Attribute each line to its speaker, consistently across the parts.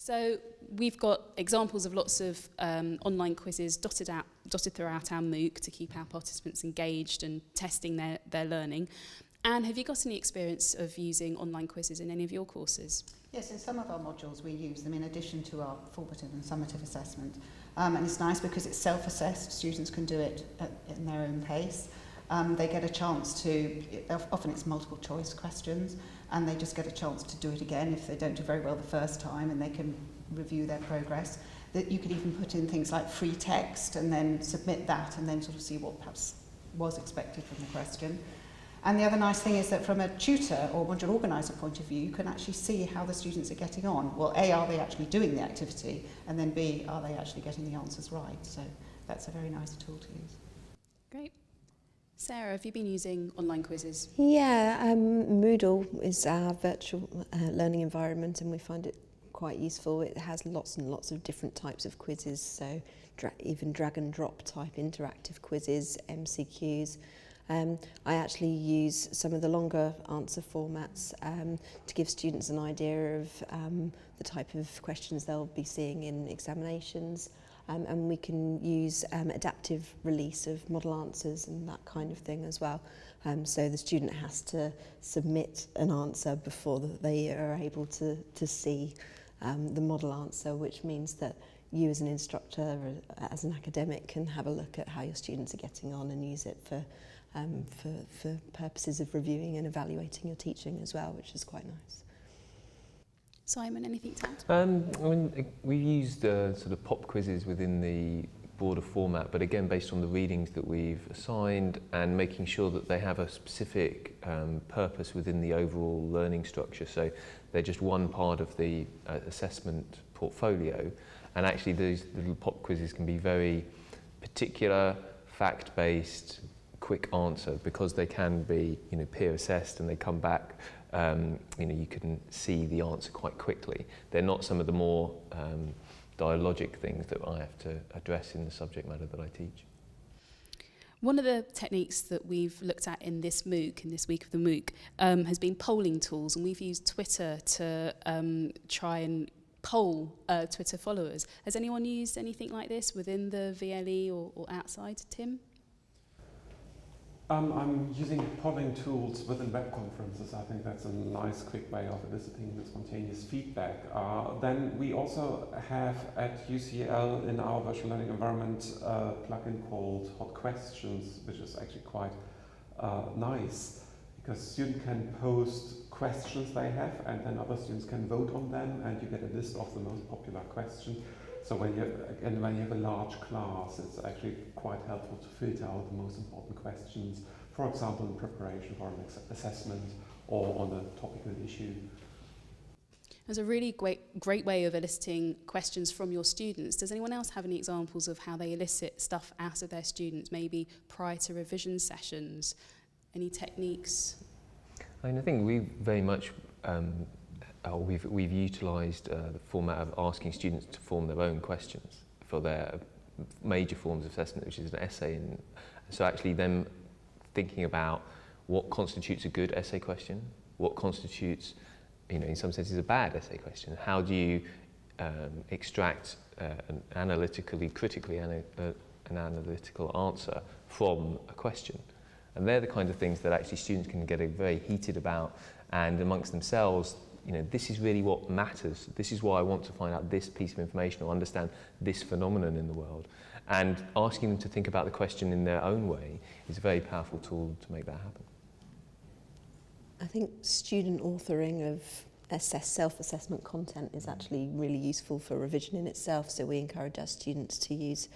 Speaker 1: So we've got examples of lots of online quizzes dotted throughout our MOOC to keep our participants engaged and testing their learning. Anne, have you got any experience of using online quizzes in any of your courses?
Speaker 2: Yes, in some of our modules we use them in addition to our formative and summative assessment. And it's nice because it's self-assessed, students can do it in their own pace. They get a chance to, often it's multiple choice questions, and they just get a chance to do it again if they don't do very well the first time, and they can review their progress. That you could even put in things like free text and then submit that and then sort of see what perhaps was expected from the question. And the other nice thing is that from a tutor or module organiser point of view, you can actually see how the students are getting on. Well, A, are they actually doing the activity? And then B, are they actually getting the answers right? So that's a very nice tool to use.
Speaker 1: Great. Sarah, have you been using online quizzes?
Speaker 3: Yeah, Moodle is our virtual learning environment, and we find it quite useful. It has lots and lots of different types of quizzes, so even drag and drop type interactive quizzes, MCQs. I actually use some of the longer answer formats to give students an idea of the type of questions they'll be seeing in examinations. And we can use adaptive release of model answers and that kind of thing as well. So the student has to submit an answer before they are able to see the model answer, which means that you as an instructor, as an academic, can have a look at how your students are getting on and use it for purposes of reviewing and evaluating your teaching as well, which is quite nice.
Speaker 1: Simon, anything to add?
Speaker 4: I mean, we've used sort of pop quizzes within the broader format, but again based on the readings that we've assigned and making sure that they have a specific purpose within the overall learning structure. So they're just one part of the assessment portfolio, and actually these little pop quizzes can be very particular, fact-based, quick answer, because they can be, you know, peer assessed and they come back. You know, you can see the answer quite quickly. They're not some of the more dialogic things that I have to address in the subject matter that I teach.
Speaker 1: One of the techniques that we've looked at in this MOOC, in this week of the MOOC, has been polling tools, and we've used Twitter to try and poll Twitter followers. Has anyone used anything like this within the VLE or outside? Tim?
Speaker 5: I'm using polling tools within web conferences. I think that's a nice, quick way of eliciting the spontaneous feedback. Then we also have at UCL in our virtual learning environment a plugin called Hot Questions, which is actually quite nice, because students can post questions they have and then other students can vote on them, and you get a list of the most popular questions. So when you have a large class, it's actually quite helpful to filter out the most important questions, for example, in preparation for an assessment or on a topical issue.
Speaker 1: It's a really great way of eliciting questions from your students. Does anyone else have any examples of how they elicit stuff out of their students, maybe prior to revision sessions? Any techniques?
Speaker 4: I mean, I think we very much we've utilised the format of asking students to form their own questions for their major forms of assessment, which is an essay. And so actually them thinking about what constitutes a good essay question, what constitutes, you know, in some senses a bad essay question. How do you extract an analytically, critically an analytical answer from a question? And they're the kind of things that actually students can get very heated about, and amongst themselves, you know, this is really what matters. This is why I want to find out this piece of information or understand this phenomenon in the world. And asking them to think about the question in their own way is a very powerful tool to make that happen.
Speaker 3: I think student authoring of self-assessment content is actually really useful for revision in itself, so we encourage our students to use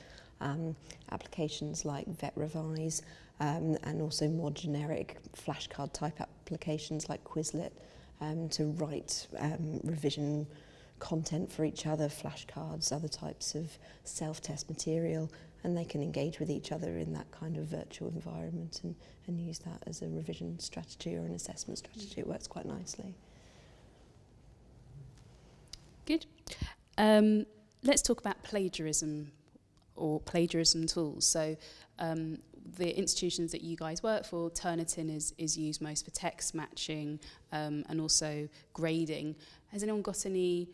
Speaker 3: applications like Vet Revise and also more generic flashcard type applications like Quizlet to write revision content for each other, flashcards, other types of self-test material, and they can engage with each other in that kind of virtual environment and use that as a revision strategy or an assessment strategy. It works quite nicely.
Speaker 1: Good. Let's talk about plagiarism or plagiarism tools. So the institutions that you guys work for, Turnitin is used most for text matching and also grading. Has anyone got any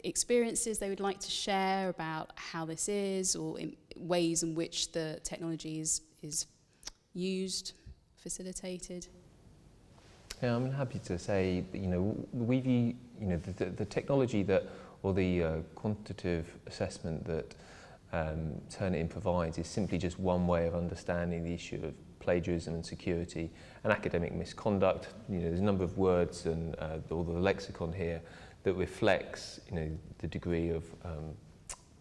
Speaker 1: experiences they would like to share about how this is, or ways in which the technology is used, facilitated?
Speaker 4: Yeah, I'm happy to say that, we view, the technology that, or the quantitative assessment that Turnitin provides is simply just one way of understanding the issue of plagiarism and security and academic misconduct. There's a number of words and all the lexicon here that reflects, the degree of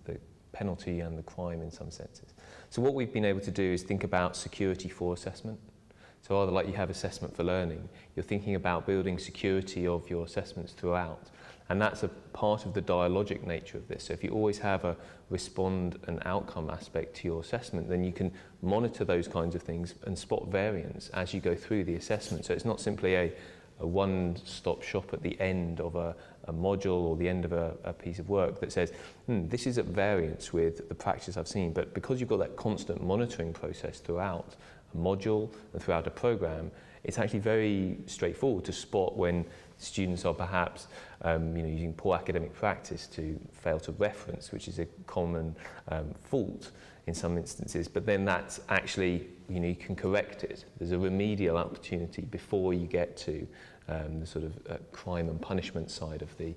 Speaker 4: the penalty and the crime in some senses. So what we've been able to do is think about security for assessment. So either like you have assessment for learning, you're thinking about building security of your assessments throughout. And that's a part of the dialogic nature of this. So if you always have a respond and outcome aspect to your assessment, then you can monitor those kinds of things and spot variance as you go through the assessment. So it's not simply a one-stop shop at the end of a module or the end of a piece of work that says, this is at variance with the practice I've seen. But because you've got that constant monitoring process throughout a module and throughout a program, it's actually very straightforward to spot when students are perhaps using poor academic practice to fail to reference, which is a common fault in some instances, but then that's actually, you can correct it. There's a remedial opportunity before you get to the sort of crime and punishment side of the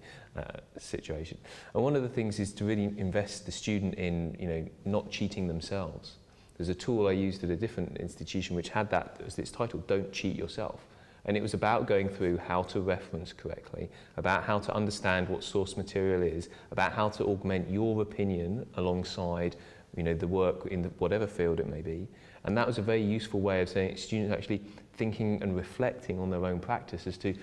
Speaker 4: situation. And one of the things is to really invest the student in, not cheating themselves. There's a tool I used at a different institution which had that as its title, Don't Cheat Yourself. And it was about going through how to reference correctly, about how to understand what source material is, about how to augment your opinion alongside the work in whatever field it may be. And that was a very useful way of saying students actually thinking and reflecting on their own practice as to,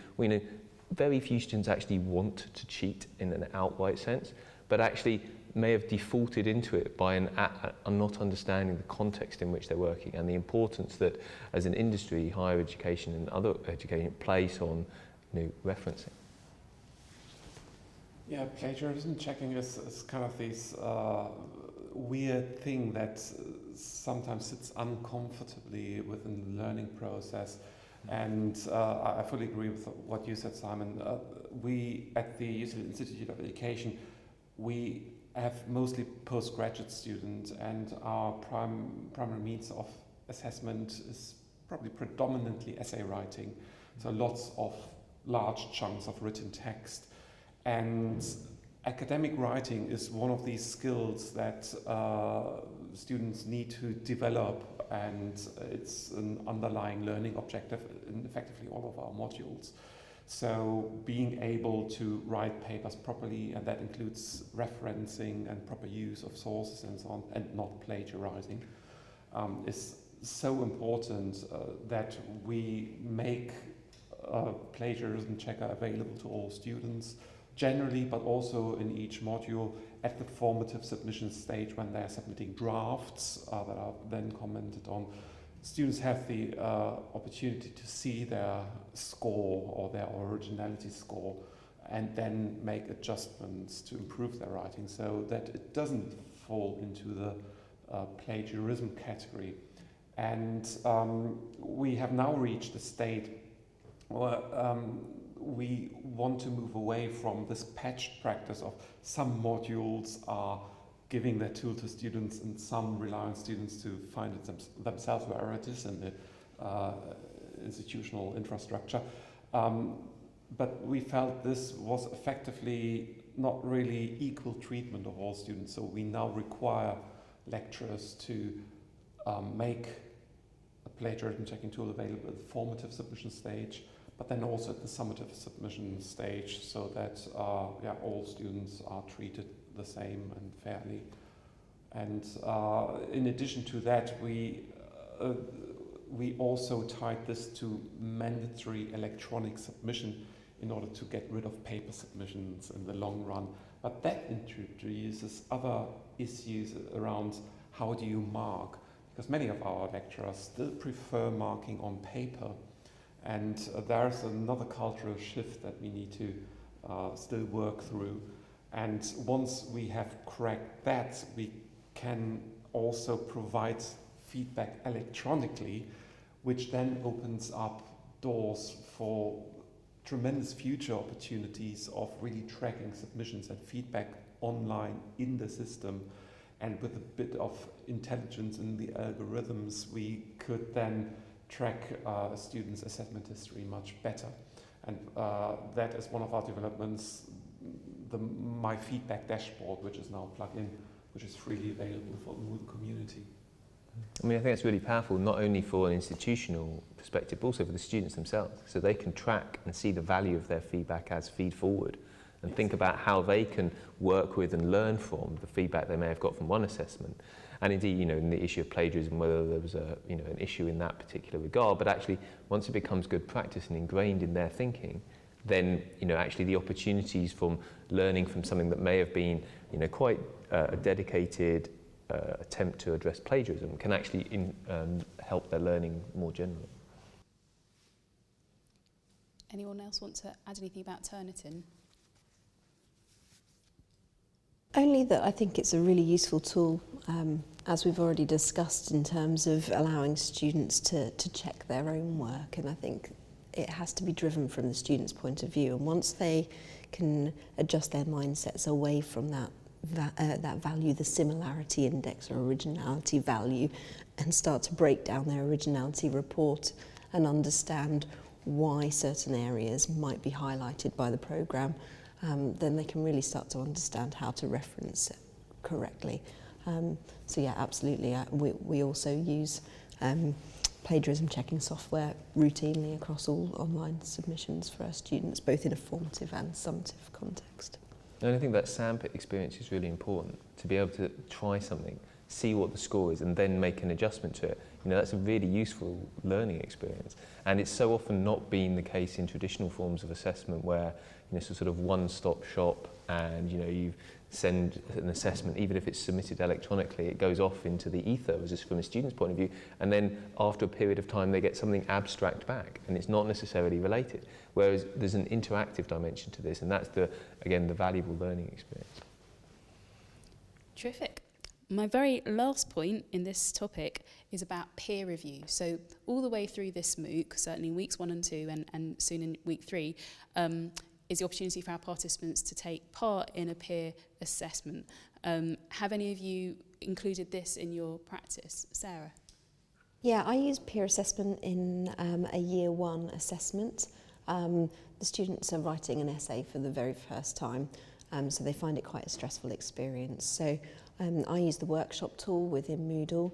Speaker 4: very few students actually want to cheat in an outright sense, but actually may have defaulted into it by not understanding the context in which they're working and the importance that as an industry, higher education and other education place on referencing.
Speaker 5: Yeah, plagiarism checking is kind of this weird thing that sometimes sits uncomfortably within the learning process. And I fully agree with what you said, Simon. We at the UCL Institute of Education, we have mostly postgraduate students, and our primary means of assessment is probably predominantly essay writing. So lots of large chunks of written text. And academic writing is one of these skills that students need to develop, and it's an underlying learning objective in effectively all of our modules. So being able to write papers properly, and that includes referencing and proper use of sources and so on, and not plagiarizing, is so important that we make a plagiarism checker available to all students generally, but also in each module at the formative submission stage when they're submitting drafts that are then commented on. Students have the opportunity to see their score or their originality score and then make adjustments to improve their writing so that it doesn't fall into the plagiarism category. And we have now reached a state where we want to move away from this patched practice of some modules are giving their tool to students and some rely on students to find it themselves wherever it is in the institutional infrastructure. But we felt this was effectively not really equal treatment of all students, so we now require lecturers to make a plagiarism checking tool available at the formative submission stage, but then also at the summative submission stage, so that all students are treated the same and fairly. And in addition to that, we also tied this to mandatory electronic submission in order to get rid of paper submissions in the long run. But that introduces other issues around how do you mark, because many of our lecturers still prefer marking on paper. And there's another cultural shift that we need to still work through. And once we have cracked that, we can also provide feedback electronically, which then opens up doors for tremendous future opportunities of really tracking submissions and feedback online in the system. And with a bit of intelligence in the algorithms, we could then track a student's assessment history much better. And that is one of our developments, the My Feedback dashboard, which is now plugged in, which is freely available for the MOOC community.
Speaker 4: I mean, I think it's really powerful, not only for an institutional perspective, but also for the students themselves, so they can track and see the value of their feedback as feed forward, and think about how they can work with and learn from the feedback they may have got from one assessment. And indeed, you know, in the issue of plagiarism, whether there was a, you know, an issue in that particular regard, but actually once it becomes good practice and ingrained in their thinking, then, you know, actually the opportunities from learning from something that may have been, you know, quite a dedicated attempt to address plagiarism can actually help their learning more generally.
Speaker 1: Anyone else want to add anything about Turnitin?
Speaker 3: Only that I think it's a really useful tool, as we've already discussed, in terms of allowing students to check their own work, and I think it has to be driven from the student's point of view, and once they can adjust their mindsets away from that value, the similarity index or originality value, and start to break down their originality report and understand why certain areas might be highlighted by the programme, then they can really start to understand how to reference it correctly. So yeah, absolutely. We also use plagiarism checking software routinely across all online submissions for our students, both in a formative and summative context.
Speaker 4: And I think that sandpit experience is really important, to be able to try something, see what the score is, and then make an adjustment to it. You know, that's a really useful learning experience. And it's so often not been the case in traditional forms of assessment where, you know, it's a sort of one-stop shop, and, you know, you send an assessment, even if it's submitted electronically, it goes off into the ether, as from a student's point of view, and then after a period of time they get something abstract back, and it's not necessarily related. Whereas there's an interactive dimension to this, and that's again the valuable learning experience.
Speaker 1: Terrific. My very last point in this topic is about peer review. So all the way through this MOOC, certainly in weeks 1 and 2 and soon in week 3, is the opportunity for our participants to take part in a peer assessment. Have any of you included this in your practice? Sarah?
Speaker 3: Yeah, I use peer assessment in a year 1 assessment. The students are writing an essay for the very first time, so they find it quite a stressful experience. So I use the workshop tool within Moodle,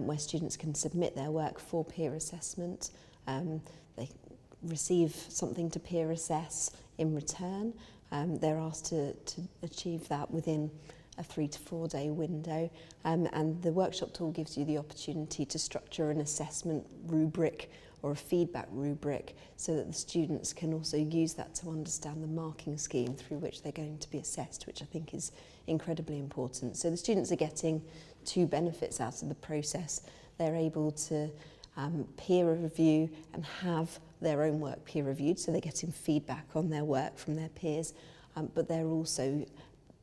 Speaker 3: where students can submit their work for peer assessment. They receive something to peer assess in return. They're asked to achieve that within a 3 to 4 day window, and the workshop tool gives you the opportunity to structure an assessment rubric or a feedback rubric so that the students can also use that to understand the marking scheme through which they're going to be assessed, which I think is incredibly important. So the students are getting 2 benefits out of the process. They're able to peer review and have their own work peer reviewed, so they're getting feedback on their work from their peers, but they're also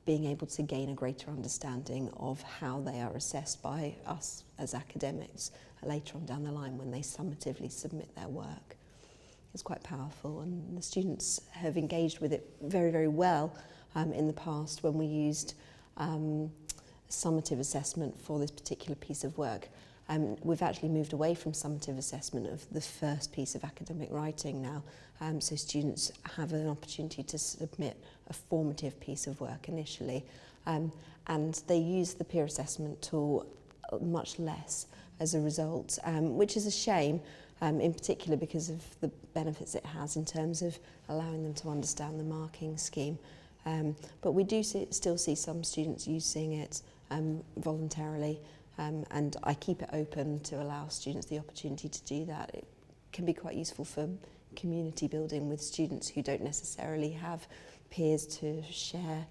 Speaker 3: being able to gain a greater understanding of how they are assessed by us as academics later on down the line when they summatively submit their work. It's quite powerful, and the students have engaged with it very, very well in the past when we used summative assessment for this particular piece of work. We've actually moved away from summative assessment of the first piece of academic writing now, so students have an opportunity to submit a formative piece of work initially, and they use the peer assessment tool much less as a result, which is a shame, in particular because of the benefits it has in terms of allowing them to understand the marking scheme. But we do still see some students using it voluntarily, and I keep it open to allow students the opportunity to do that. It can be quite useful for community building with students who don't necessarily have peers to share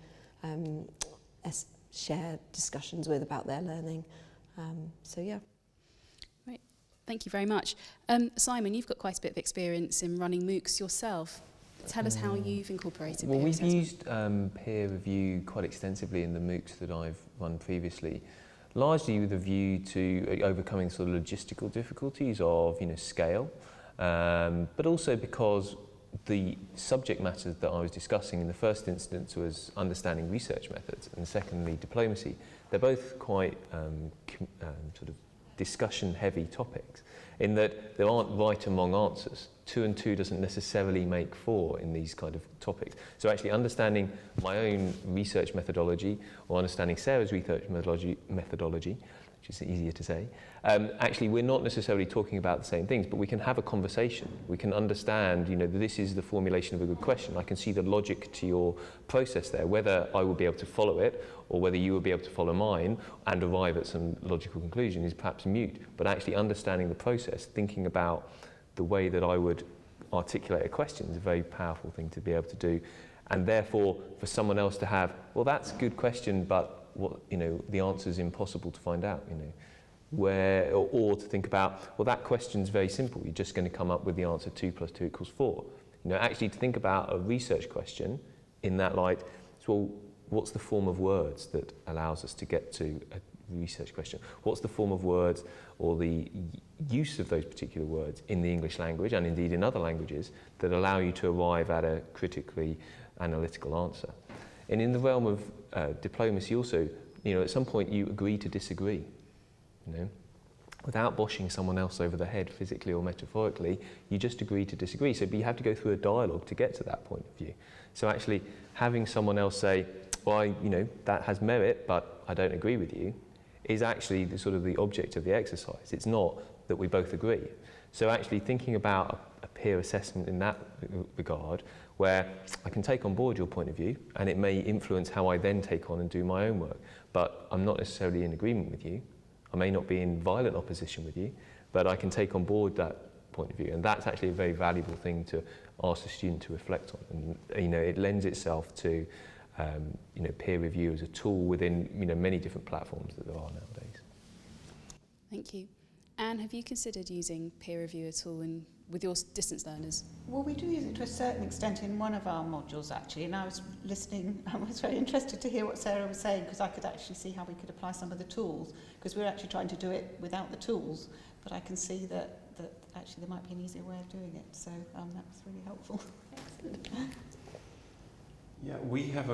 Speaker 3: discussions with about their learning. So yeah.
Speaker 1: Right, thank you very much. Simon, you've got quite a bit of experience in running MOOCs yourself. Tell us how you've incorporated
Speaker 4: Well,
Speaker 1: peer
Speaker 4: we've
Speaker 1: assessment.
Speaker 4: used peer review quite extensively in the MOOCs that I've run previously. largely with a view to overcoming sort of logistical difficulties of, scale, but also because the subject matters that I was discussing in the first instance was understanding research methods, and secondly diplomacy. They're both quite sort of discussion-heavy topics, in that there aren't right and wrong answers. 2 and 2 doesn't necessarily make 4 in these kind of topics. So actually understanding my own research methodology, or understanding Sarah's research methodology, which is easier to say, actually we're not necessarily talking about the same things, but we can have a conversation. We can understand, that this is the formulation of a good question. I can see the logic to your process there, whether I will be able to follow it, or whether you will be able to follow mine and arrive at some logical conclusion is perhaps mute. But actually understanding the process, thinking about the way that I would articulate a question is a very powerful thing to be able to do. And therefore, for someone else to have, well, that's a good question, but what, the answer is impossible to find out, where, or to think about, well, that question's very simple. You're just going to come up with the answer 2 + 2 = 4. Actually to think about a research question in that light, well, what's the form of words that allows us to get to a research question? What's the form of words or the use of those particular words in the English language and indeed in other languages that allow you to arrive at a critically analytical answer? And in the realm of diplomacy also, at some point you agree to disagree, without boshing someone else over the head physically or metaphorically, you just agree to disagree. So you have to go through a dialogue to get to that point of view. So actually having someone else say, well, that has merit, but I don't agree with you, is actually the sort of the object of the exercise. It's not that we both agree. So actually thinking about a peer assessment in that regard, where I can take on board your point of view, and it may influence how I then take on and do my own work, but I'm not necessarily in agreement with you. I may not be in violent opposition with you, but I can take on board that point of view, and that's actually a very valuable thing to ask the student to reflect on. And it lends itself to peer review as a tool within many different platforms that there are nowadays.
Speaker 1: Thank you. Anne, have you considered using peer review at all with your distance learners?
Speaker 2: Well, we do use it to a certain extent in one of our modules, actually, and I was listening. I was very interested to hear what Sarah was saying, because I could actually see how we could apply some of the tools, because we're actually trying to do it without the tools, but I can see that actually there might be an easier way of doing it, so that was really helpful. Excellent.
Speaker 5: Yeah, we have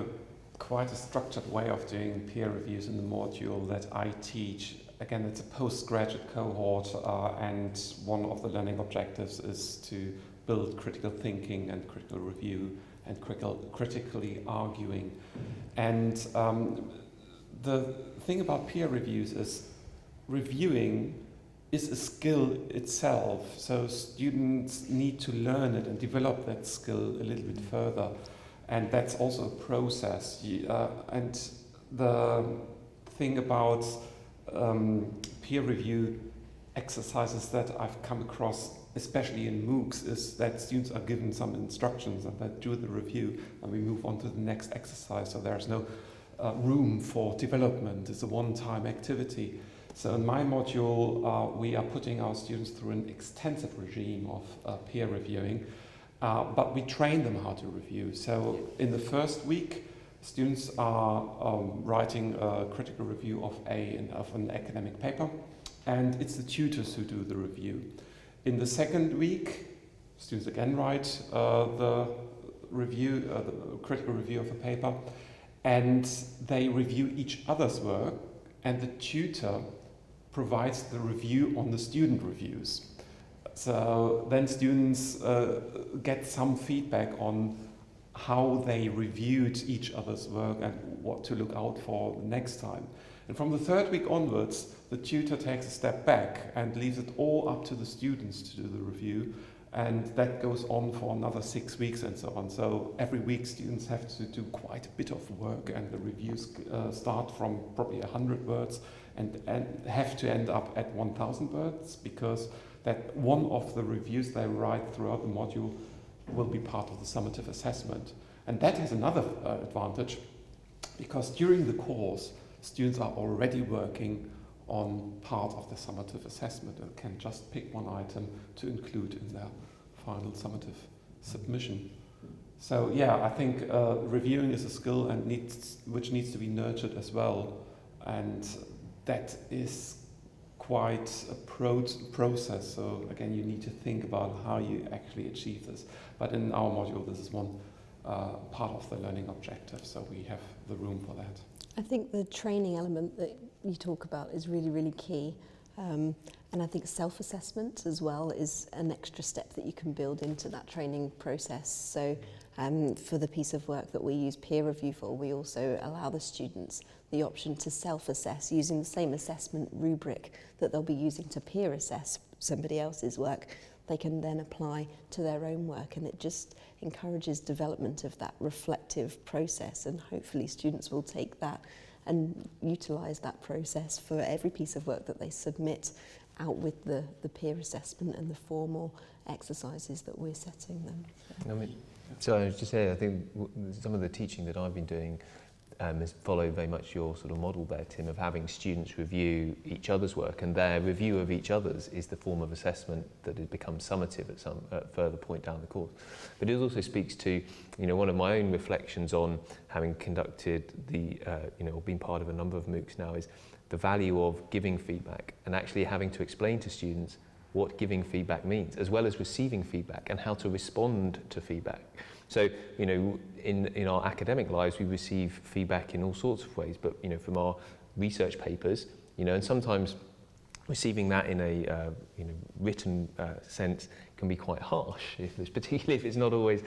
Speaker 5: quite a structured way of doing peer reviews in the module that I teach. Again, it's a postgraduate cohort, and one of the learning objectives is to build critical thinking and critical review and critically arguing. And the thing about peer reviews is reviewing is a skill itself, so students need to learn it and develop that skill a little bit further. And that's also a process. And the thing about peer review exercises that I've come across, especially in MOOCs, is that students are given some instructions and they do the review and we move on to the next exercise. So there's no room for development. It's a one-time activity. So in my module, we are putting our students through an extensive regime of peer reviewing. But we train them how to review. So in the first week, students are writing a critical review of an academic paper, and it's the tutors who do the review. In the second week, students again write the critical review of a paper, and they review each other's work, and the tutor provides the review on the student reviews. So then students get some feedback on how they reviewed each other's work and what to look out for next time. And from the third week onwards, the tutor takes a step back and leaves it all up to the students to do the review. And that goes on for another 6 weeks and so on. So every week students have to do quite a bit of work, and the reviews start from probably 100 words and have to end up at 1,000 words, because that one of the reviews they write throughout the module will be part of the summative assessment. And that has another advantage, because during the course, students are already working on part of the summative assessment and can just pick one item to include in their final summative submission. So yeah, I think reviewing is a skill and which needs to be nurtured as well. And that is quite a process. So again, you need to think about how you actually achieve this. But in our module, this is one part of the learning objective, so we have the room for that.
Speaker 3: I think the training element that you talk about is really, really key. And I think self-assessment as well is an extra step that you can build into that training process. So for the piece of work that we use peer review for, we also allow the students the option to self-assess using the same assessment rubric that they'll be using to peer assess somebody else's work. They can then apply to their own work, and it just encourages development of that reflective process, and hopefully students will take that and utilise that process for every piece of work that they submit out with the peer assessment and the formal exercises that we're setting them.
Speaker 4: I mean, so I was just saying, I think some of the teaching that I've been doing has followed very much your sort of model there, Tim, of having students review each other's work, and their review of each other's is the form of assessment that has become summative at some further point down the course. But it also speaks to, you know, one of my own reflections on having conducted the, you know, or been part of a number of MOOCs now, is the value of giving feedback and actually having to explain to students what giving feedback means, as well as receiving feedback and how to respond to feedback. So, you know, in our academic lives, we receive feedback in all sorts of ways, but, you know, from our research papers, you know, and sometimes receiving that in a you know, written sense can be quite harsh, particularly if it's not always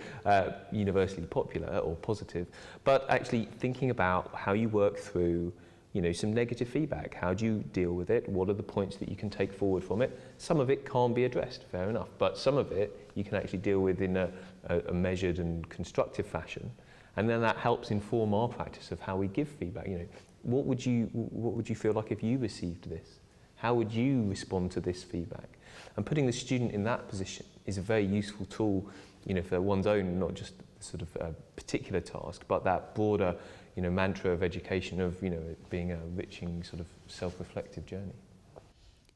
Speaker 4: universally popular or positive. But actually thinking about how you work through, you know, some negative feedback. How do you deal with it? What are the points that you can take forward from it? Some of it can't be addressed, fair enough, but some of it you can actually deal with in a measured and constructive fashion. And then that helps inform our practice of how we give feedback. You know, what would you feel like if you received this? How would you respond to this feedback? And putting the student in that position is a very useful tool, you know, for one's own, not just sort of particular task, but that broader, you know, mantra of education of, you know, it being a enriching sort of self-reflective journey.
Speaker 1: I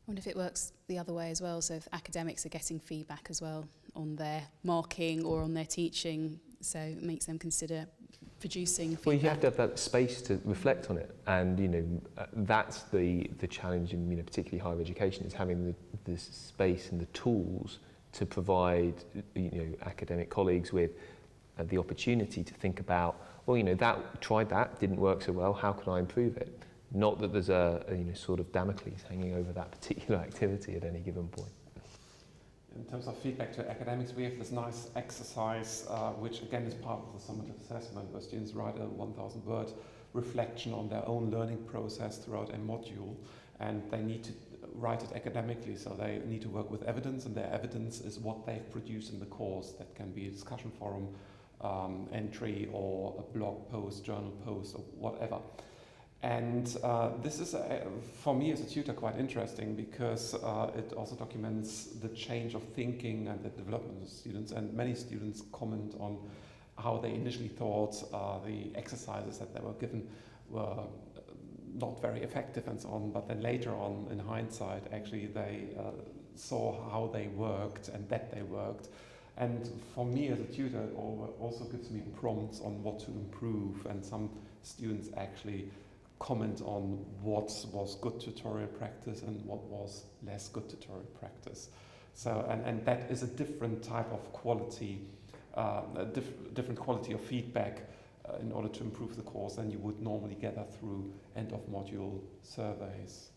Speaker 1: wonder if it works the other way as well, so if academics are getting feedback as well on their marking or on their teaching, so it makes them consider producing feedback.
Speaker 4: Well, you have to have that space to reflect on it, and, you know, that's the challenge in, you know, particularly higher education, is having the space and the tools to provide, you know, academic colleagues with the opportunity to think about, well, you know, tried that, didn't work so well, how can I improve it? Not that there's a you know, sort of Damocles hanging over that particular activity at any given point.
Speaker 5: In terms of feedback to academics, we have this nice exercise, which again is part of the summative assessment, where students write a 1,000-word reflection on their own learning process throughout a module, and they need to write it academically, so they need to work with evidence, and their evidence is what they've produced in the course. That can be a discussion forum entry or a blog post, journal post, or whatever. And this is, for me as a tutor, quite interesting, because it also documents the change of thinking and the development of students. And many students comment on how they initially thought the exercises that they were given were not very effective and so on, but then later on, in hindsight, actually they saw how they worked and that they worked. And for me as a tutor, it also gives me prompts on what to improve, and some students actually comment on what was good tutorial practice and what was less good tutorial practice. So, and that is a different type of quality, a different quality of feedback in order to improve the course than you would normally gather through end of module surveys.